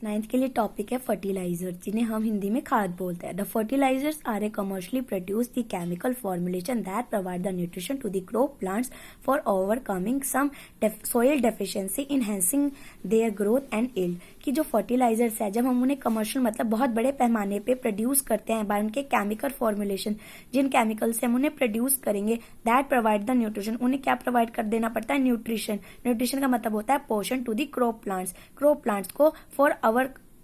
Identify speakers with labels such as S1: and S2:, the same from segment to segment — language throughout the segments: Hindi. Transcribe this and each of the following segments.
S1: नाइन्थ के लिए टॉपिक है फर्टिलाइजर, जिन्हें हम हिंदी में खाद बोलते हैं। The fertilisers are a commercially produce the chemical formulation that provide the nutrition to the crop plants for overcoming some soil deficiency enhancing their growth and yield. कि जो फर्टिलाइजर्स है, जब हम उन्हें कमर्शियल मतलब बहुत बड़े पैमाने पे प्रोड्यूस करते हैं बाय उनके केमिकल फॉर्मुलेशन, जिन केमिकल से हम उन्हें प्रोड्यूस करेंगे, दैट प्रोवाइड द न्यूट्रिशन, उन्हें क्या प्रोवाइड कर देना पड़ता है? न्यूट्रिशन। न्यूट्रिशन का मतलब होता है पोषण टू दी क्रॉप प्लांट्स को फॉर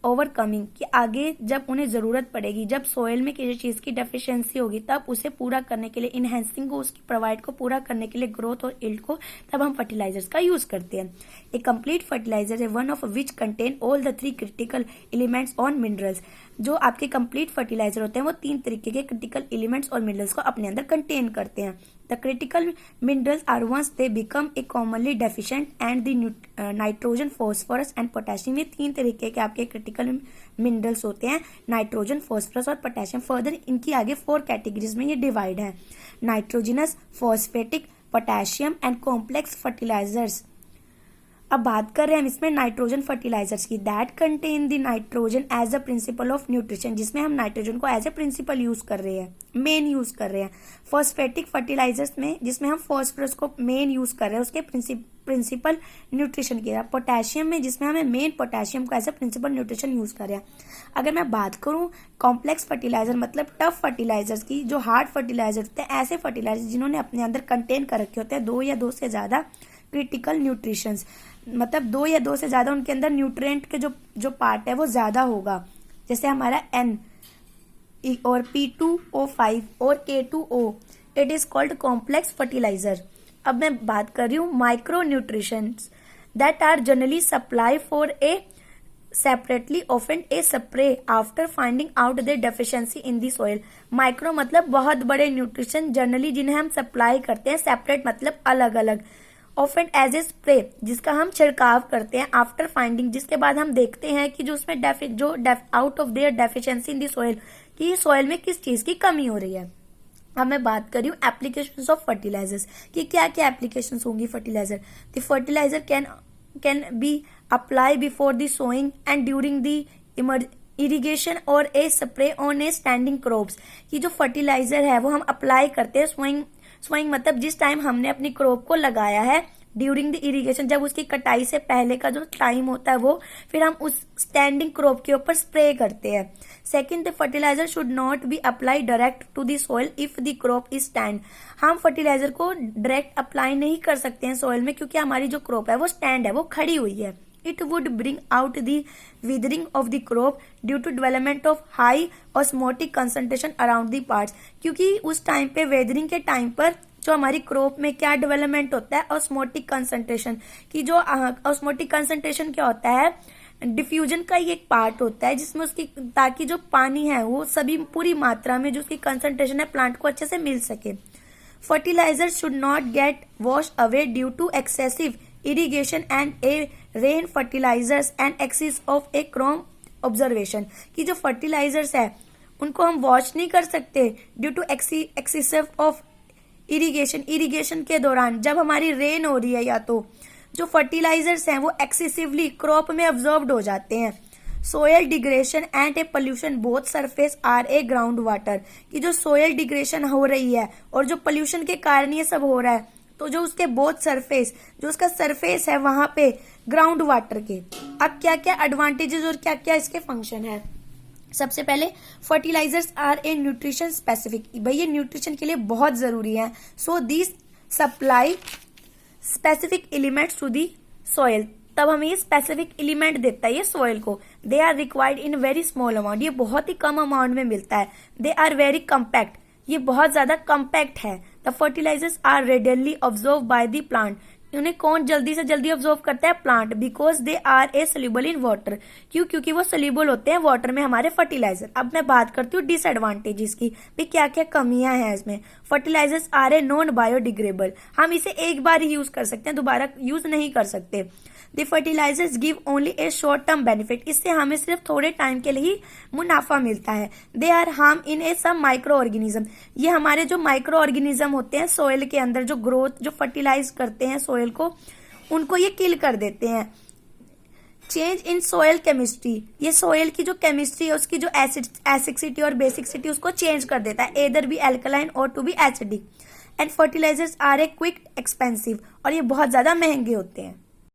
S1: ओवरकमिंग, कि आगे जब उन्हें जरूरत पड़ेगी, जब सोयल में किसी चीज की डेफिशिएंसी होगी, तब उसे पूरा करने के लिए, इनहेंसिंग को, उसकी प्रोवाइड को पूरा करने के लिए, ग्रोथ और यील्ड को, तब हम फर्टिलाइजर्स का यूज करते हैं। ए कंप्लीट फर्टिलाइजर है one of which contain all the three critical elements on minerals. जो आपके कंप्लीट फर्टिलाइजर होते हैं वो तीन तरीके के क्रिटिकल एलिमेंट्स और मिनरल्स को अपने अंदर कंटेन करते हैं। The critical minerals are ones they become a commonly deficient and the nitrogen, phosphorus and potassium. ये तीन तरीके के आपके क्रिटिकल मिनरल्स होते हैं, नाइट्रोजन, फॉस्फोरस और पोटेशियम। फर्दर इनकी आगे 4 कैटेगरीज में ये डिवाइड है: nitrogenous, phosphatic, potassium and complex fertilizers. अब बात कर रहे हैं हम इसमें नाइट्रोजन फर्टिलाइजर्स की। That contain the nitrogen as a principal of nutrition, जिसमें हम नाइट्रोजन को एज ए प्रिंसिपल यूज कर रहे हैं, मेन यूज कर रहे हैं। फॉस्फेटिक फर्टिलाइजर्स में, जिसमें हम फॉस्फोरस को मेन यूज कर रहे हैं उसके प्रिंसिपल न्यूट्रिशन की। पोटेशियम में, जिसमें हमें मेन पोटेशियम को as a principal nutrition use कर रहे हैं। अगर मैं बात करूं कॉम्प्लेक्स फर्टिलाइजर मतलब टफ फर्टिलाइजर्स की, जो हार्ड फर्टिलाइजर होते हैं, ऐसे फर्टिलाइजर जिन्होंने अपने अंदर कंटेन कर रखे होते हैं 2 या 2 से ज्यादा क्रिटिकल न्यूट्रिशंस, मतलब 2 या 2 से ज्यादा उनके अंदर न्यूट्रिएंट के जो पार्ट है वो ज्यादा होगा, जैसे हमारा N और P2O5 और K2O, it is called complex fertilizer. अब मैं बात कर रही हूँ micro nutritions that are generally supply for a separately often a spray after finding out the deficiency in the soil. Micro मतलब बहुत बड़े न्यूट्रिशन, जनरली जिन्हें हम सप्लाई करते हैं, सेपरेट मतलब अलग अलग, ऑफन एज ए स्प्रे जिसका हम छिड़काव करते हैं, आफ्टर फाइंडिंग जिसके बाद हम देखते हैं कि जो उसमें out of their deficiency in the soil, कि सॉइल में किस चीज की कमी हो रही है। अब मैं बात कर रही हूँ एप्लीकेशंस ऑफ फर्टिलाइजर्स कि क्या क्या एप्लीकेशंस होंगी fertiliser. The fertiliser can be apply before the sowing and during the irrigation और a spray on a standing crops. कि जो फर्टिलाइजर है वो हम अप्लाई करते हैं सोइंग मतलब जिस टाइम हमने अपनी क्रॉप को लगाया है, ड्यूरिंग द इरिगेशन जब उसकी कटाई से पहले का जो टाइम होता है वो, फिर हम उस स्टैंडिंग क्रॉप के ऊपर स्प्रे करते हैं। Second, the fertilizer should not be apply direct to the soil if the crop is stand. हम फर्टिलाइजर को डायरेक्ट अप्लाई नहीं कर सकते हैं सॉइल में, क्योंकि हमारी जो क्रॉप है वो स्टैंड है, वो खड़ी हुई है। It would bring out the withering of the crop due to development of high osmotic concentration around the parts। क्योंकि उस टाइम पे वेदरिंग के टाइम पर जो हमारी क्रॉप में क्या डेवलपमेंट होता है, ऑस्मोटिक कंसंट्रेशन की। जो ऑस्मोटिक कंसंट्रेशन क्या होता है, डिफ्यूजन का ही एक पार्ट होता है जिसमें उसकी, ताकि जो पानी है वो सभी पूरी मात्रा में जो उसकी कंसंट्रेशन है प्लांट को अच्छे से मिल सके। Fertilizer should not get wash away due to excessive irrigation and a rain fertilizers and excess of a crop observation। कि जो फर्टिलाइजर्स है उनको हम वॉश नहीं कर सकते due to excessive of irrigation के दौरान जब हमारी रेन हो रही है, या तो जो फर्टिलाइजर्स हैं वो एक्सेसिवली क्रॉप में ऑब्जर्व्ड हो जाते हैं। Soil degradation and a pollution both surface or a ground water. कि जो सोयल डिग्रेशन हो रही है और जो पोल्यूशन के कारण ये सब हो रहा है, तो जो उसके बोथ सरफेस, जो उसका सरफेस है वहां पे ग्राउंड वाटर के। अब क्या क्या एडवांटेजेस और क्या क्या इसके फंक्शन है। सबसे पहले, fertilizers are a nutrition specific. भाई ये न्यूट्रिशन के लिए बहुत जरूरी है। So this supply specific elements to the soil, तब हमें ये स्पेसिफिक एलिमेंट देता है ये सॉइल को। They are required in very small amount, ये बहुत ही कम अमाउंट में मिलता है। दे आर वेरी कम्पैक्ट, ये बहुत ज्यादा कम्पैक्ट है। The fertilisers are readily observe by the plant, उन्हें कौन जल्दी से जल्दी ऑब्जर्व करता है? Plant. Because they are a soluble in water, क्योंकि वो सोल्यूबल होते हैं वाटर में हमारे फर्टिलाइजर। अब मैं बात करती हूँ डिसएडवांटेजेस की, भी क्या क्या कमियां हैं इसमें। Fertilizers are a non biodegradable, हम इसे एक बार ही यूज कर सकते हैं, दोबारा यूज नहीं कर सकते। The fertilizers give only a short term benefit, इससे हमें सिर्फ थोड़े टाइम के लिए ही मुनाफा मिलता है। They are harm in a some micro organism, ये हमारे जो माइक्रो ऑर्गेनिज्म होते हैं सॉइल के अंदर, जो ग्रोथ, जो फर्टिलाइज करते हैं सॉइल को, उनको ये किल कर देते हैं। चेंज इन सोयल केमिस्ट्री, ये सोयल की जो केमिस्ट्री है उसकी जो एसिडिसिटी और बेसिसिटी उसको चेंज कर देता है, either be alkaline or to be acidic. And fertilizers are a quick expensive, और ये बहुत ज्यादा महंगे होते हैं।